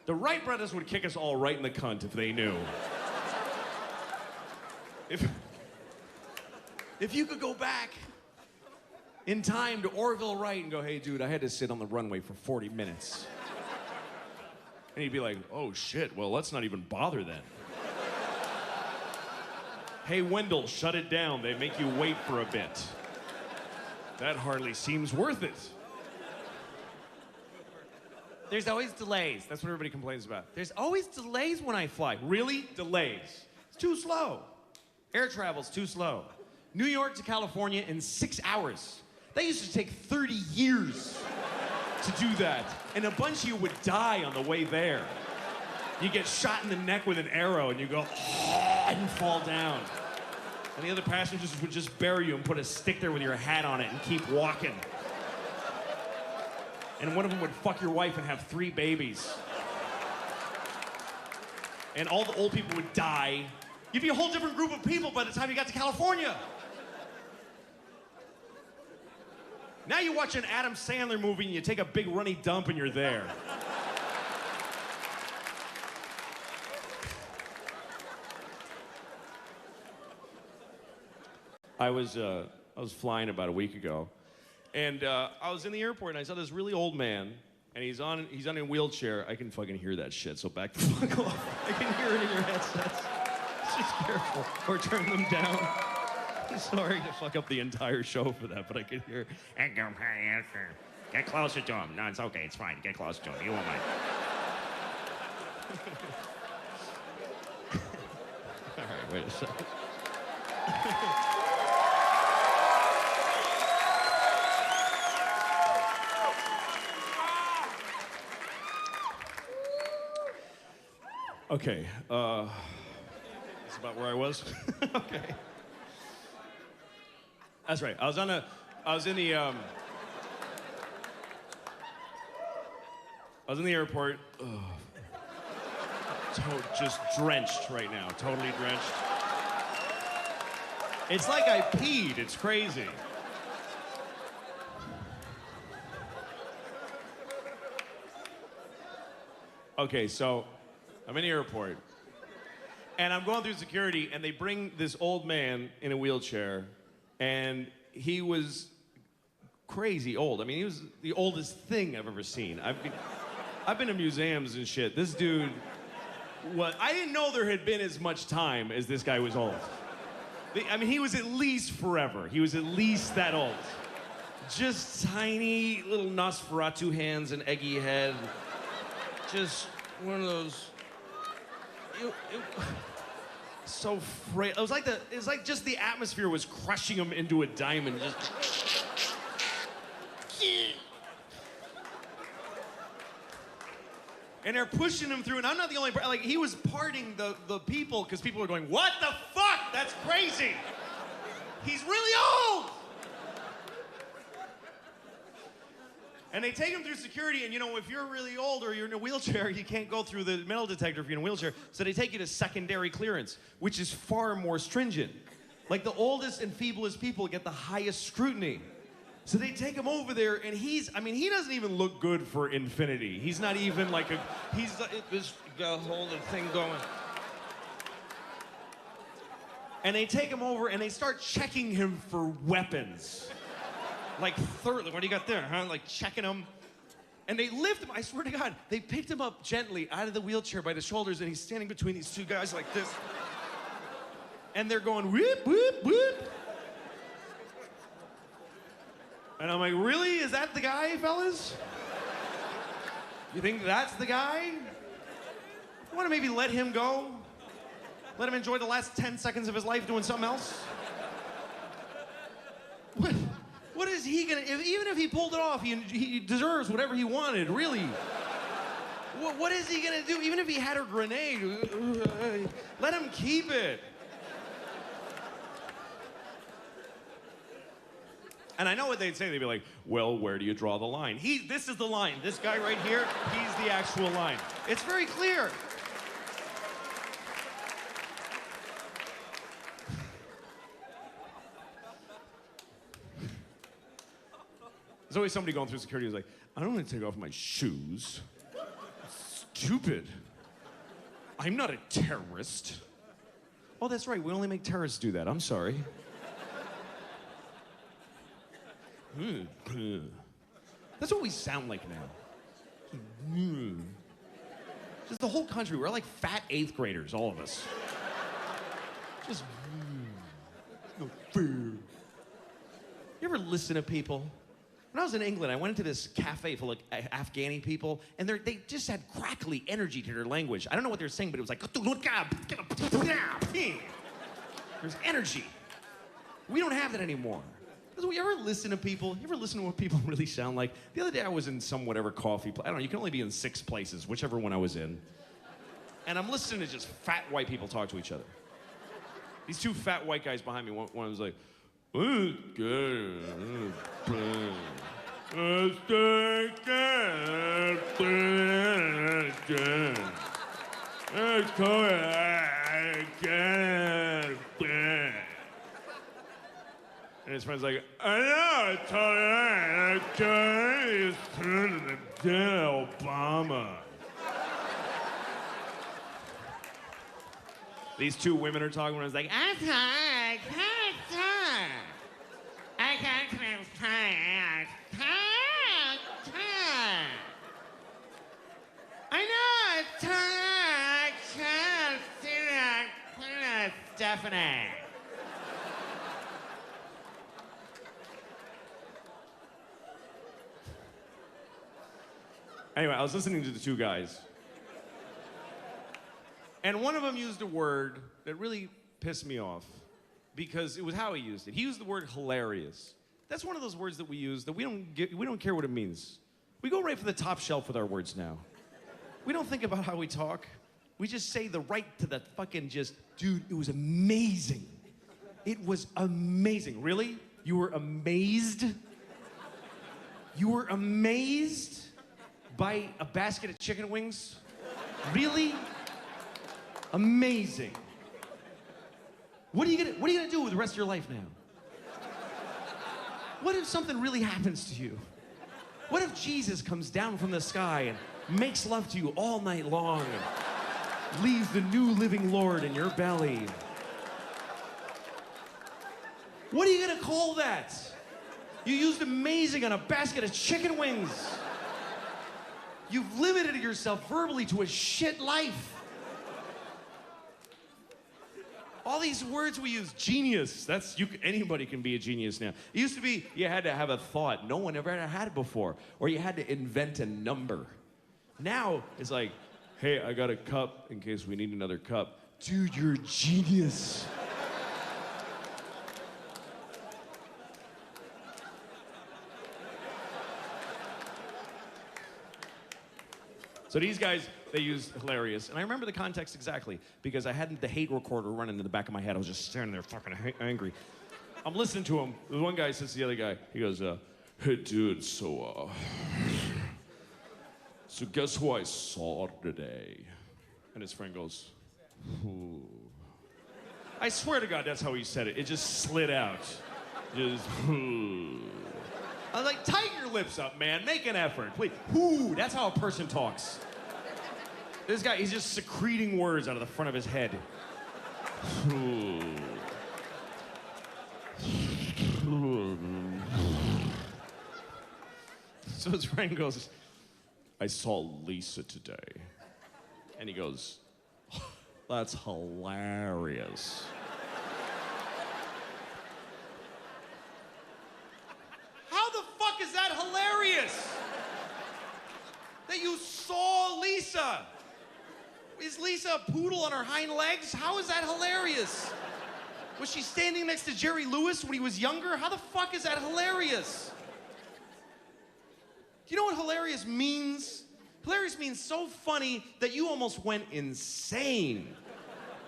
The Wright brothers would kick us all right in the cunt if they knew. If you could go back in time to Orville Wright and go, hey, dude, I had to sit on the runway for 40 minutes. And he'd be like, oh, shit, well, let's not even bother then. Hey, Wendell, shut it down. They make you wait for a bit. That hardly seems worth it. There's always delays. That's what everybody complains about. There's always delays when I fly. Really? Delays. It's too slow. Air travel's too slow. New York to California in 6 hours. That used to take 30 years to do that. And a bunch of you would die on the way there. You get shot in the neck with an arrow and you go, and fall down. And the other passengers would just bury you and put a stick there with your hat on it and keep walking. And one of them would fuck your wife and have 3 babies. And all the old people would die. You'd be a whole different group of people by the time you got to California. Now you watch an Adam Sandler movie and you take a big runny dump and you're there. I was flying about a week ago, and I was in the airport and I saw this really old man, and he's on a wheelchair. I can fucking hear that shit, so back the fuck off. I can hear it in your headsets. Just careful, or turn them down. Sorry to fuck up the entire show for that, but I can hear. Get closer to him. No, it's okay. It's fine. Get closer to him. You won't mind. All right, wait a second. Okay, that's about where I was. Okay. That's right. I was in the airport. Just drenched right now. Totally drenched. It's like I peed. It's crazy. Okay, so I'm in the airport, and I'm going through security, and they bring this old man in a wheelchair, and he was crazy old. I mean, he was the oldest thing I've ever seen. I've been to museums and shit. This dude I didn't know there had been as much time as this guy was old. I mean, he was at least forever. He was at least that old. Just tiny little Nosferatu hands and eggy head. Just one of those. So frail. It was like just the atmosphere was crushing him into a diamond. Just. And they're pushing him through, and I'm not the only, like, he was parting the people, because people were going, what the fuck? That's crazy. He's really old. And they take him through security, and you know, if you're really old or you're in a wheelchair, you can't go through the metal detector if you're in a wheelchair, so they take you to secondary clearance, which is far more stringent. Like, the oldest and feeblest people get the highest scrutiny. So they take him over there, and he doesn't even look good for infinity. He's not even like he's this whole thing going. And they take him over, and they start checking him for weapons. Like, thirdly, what do you got there, huh? Like, checking him. And they lift him, I swear to God, they picked him up gently out of the wheelchair by the shoulders, and he's standing between these two guys like this. And they're going, whoop, whoop, whoop. And I'm like, really? Is that the guy, fellas? You think that's the guy? You want to maybe let him go? Let him enjoy the last 10 seconds of his life doing something else? What is he gonna, even if he pulled it off, he deserves whatever he wanted, really. What is he gonna do? Even if he had a grenade, let him keep it. And I know what they'd say. They'd be like, well, where do you draw the line? This is the line. This guy right here, he's the actual line. It's very clear. There's always somebody going through security who's like, I don't want to take off my shoes. It's stupid. I'm not a terrorist. Oh, that's right. We only make terrorists do that. I'm sorry. That's what we sound like now. Just the whole country. We're like fat 8th graders, all of us. Just. No fear. You ever listen to people? When I was in England, I went into this cafe full of Afghani people, and they just had crackly energy to their language. I don't know what they were saying, but it was like, there's energy. We don't have that anymore. You ever listen to people? You ever listen to what people really sound like? The other day I was in some whatever coffee place. I don't know, you can only be in 6 places, whichever one I was in. And I'm listening to just fat white people talk to each other. These 2 fat white guys behind me, one was like, and his friend's like, I know, it's Obama. These 2 women are talking, and I was like, I know, Stephanie. Anyway, I was listening to the 2 guys. And one of them used a word that really pissed me off because it was how he used it. He used the word hilarious. That's one of those words that we use that we don't care what it means. We go right for the top shelf with our words now. We don't think about how we talk. We just say the right to the fucking dude, it was amazing. It was amazing. Really? You were amazed? You were amazed by a basket of chicken wings? Really? Amazing. What are you gonna do with the rest of your life now? What if something really happens to you? What if Jesus comes down from the sky and makes love to you all night long and leaves the new living Lord in your belly? What are you gonna call that? You used amazing on a basket of chicken wings. You've limited yourself verbally to a shit life. All these words we use, genius, anybody can be a genius now. It used to be you had to have a thought. No one ever had it before. Or you had to invent a number. Now it's like, hey, I got a cup in case we need another cup. Dude, you're a genius. So these guys, they used hilarious. And I remember the context exactly because I had the hate recorder running in the back of my head. I was just standing there fucking angry. I'm listening to him. The one guy says to the other guy, he goes, hey, dude, so guess who I saw today? And his friend goes, who? I swear to God, that's how he said it. It just slid out. Just, who? I was like, tighten your lips up, man. Make an effort. Please. Whoo, that's how a person talks. This guy, he's just secreting words out of the front of his head. So his friend goes, I saw Lisa today. And he goes, that's hilarious. Is that hilarious? That you saw Lisa? Is Lisa a poodle on her hind legs? How is that hilarious? Was she standing next to Jerry Lewis when he was younger? How the fuck is that hilarious? Do you know what hilarious means? Hilarious means so funny that you almost went insane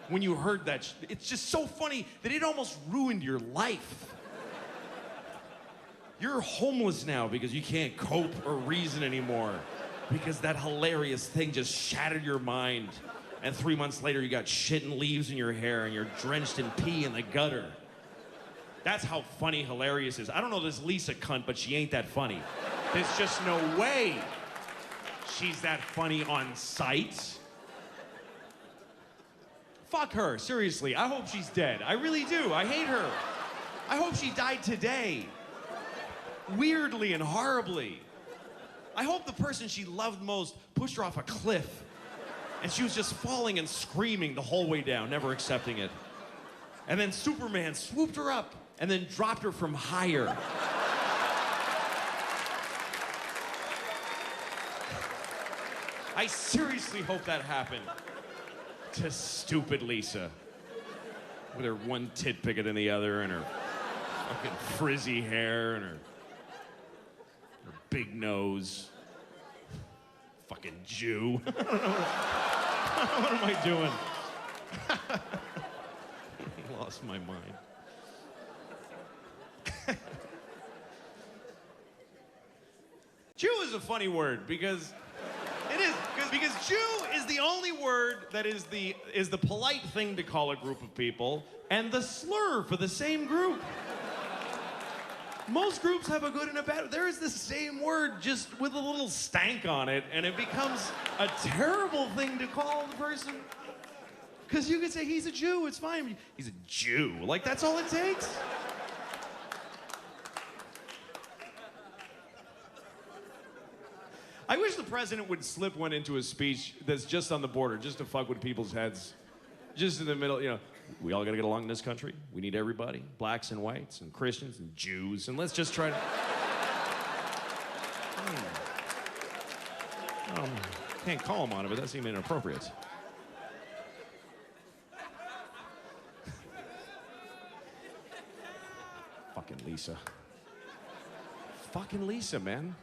when you heard that. It's just so funny that it almost ruined your life. You're homeless now because you can't cope or reason anymore because that hilarious thing just shattered your mind. And 3 months later, you got shit and leaves in your hair and you're drenched in pee in the gutter. That's how funny hilarious is. I don't know this Lisa cunt, but she ain't that funny. There's just no way. she's that funny on sight. Fuck her, seriously. I hope she's dead. I really do. I hate her. I hope she died today. Weirdly and horribly. I hope the person she loved most pushed her off a cliff and she was just falling and screaming the whole way down, never accepting it. And then Superman swooped her up and then dropped her from higher. I seriously hope that happened to stupid Lisa. With her one tit bigger than the other and her fucking frizzy hair and her big nose. Fucking Jew. What am I doing? Lost my mind. Jew is a funny word because it is because Jew is the only word that is the polite thing to call a group of people and the slur for the same group. Most groups have a good and a bad. There is the same word just with a little stank on it, and it becomes a terrible thing to call the person. Because you could say he's a Jew, it's fine. He's a Jew. Like, that's all it takes. I wish the president would slip one into a speech that's just on the border, just to fuck with people's heads. Just in the middle, you know. We all gotta get along in this country. We need everybody, blacks and whites and Christians and Jews, and let's just try to... Can't call him on it, but that seemed inappropriate. Fucking Lisa. Fucking Lisa, man.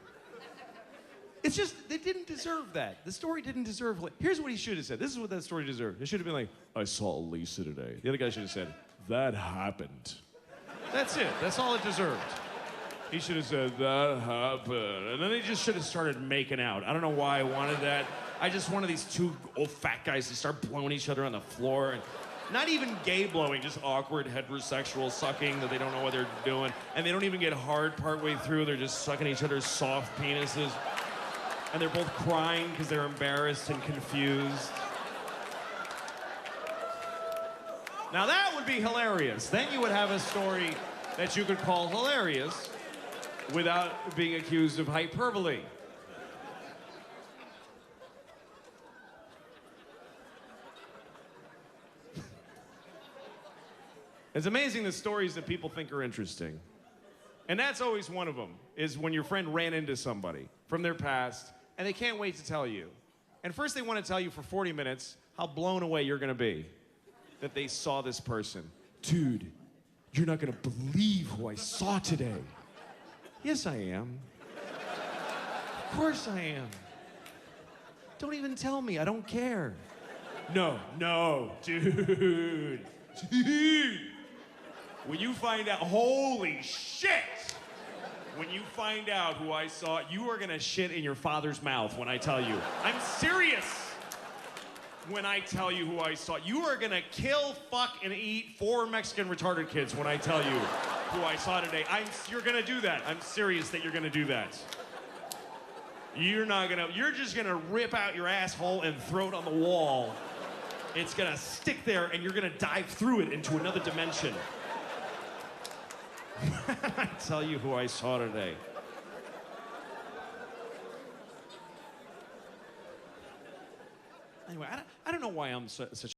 It's just, they didn't deserve that. The story didn't deserve... Here's what he should have said. This is what that story deserved. It should have been like, I saw Lisa today. The other guy should have said, that happened. That's it. That's all it deserved. He should have said, that happened. And then they just should have started making out. I don't know why I wanted that. I just wanted these two old fat guys to start blowing each other on the floor. And not even gay blowing, just awkward heterosexual sucking that they don't know what they're doing. And they don't even get hard partway through. They're just sucking each other's soft penises. And they're both crying because they're embarrassed and confused. Now that would be hilarious. Then you would have a story that you could call hilarious without being accused of hyperbole. It's amazing the stories that people think are interesting. And that's always one of them, is when your friend ran into somebody from their past and they can't wait to tell you. And first they want to tell you for 40 minutes how blown away you're gonna be that they saw this person. Dude, you're not gonna believe who I saw today. Yes, I am. Of course I am. Don't even tell me, I don't care. No, dude. When you find out, holy shit! When you find out who I saw, you are gonna shit in your father's mouth when I tell you. I'm serious. When I tell you who I saw, you are gonna kill, fuck, and eat 4 Mexican retarded kids when I tell you who I saw today. You're gonna do that. I'm serious that you're gonna do that. You're just gonna rip out your asshole and throw it on the wall. It's gonna stick there and you're gonna dive through it into another dimension. I tell you who I saw today. Anyway, I don't know why I'm such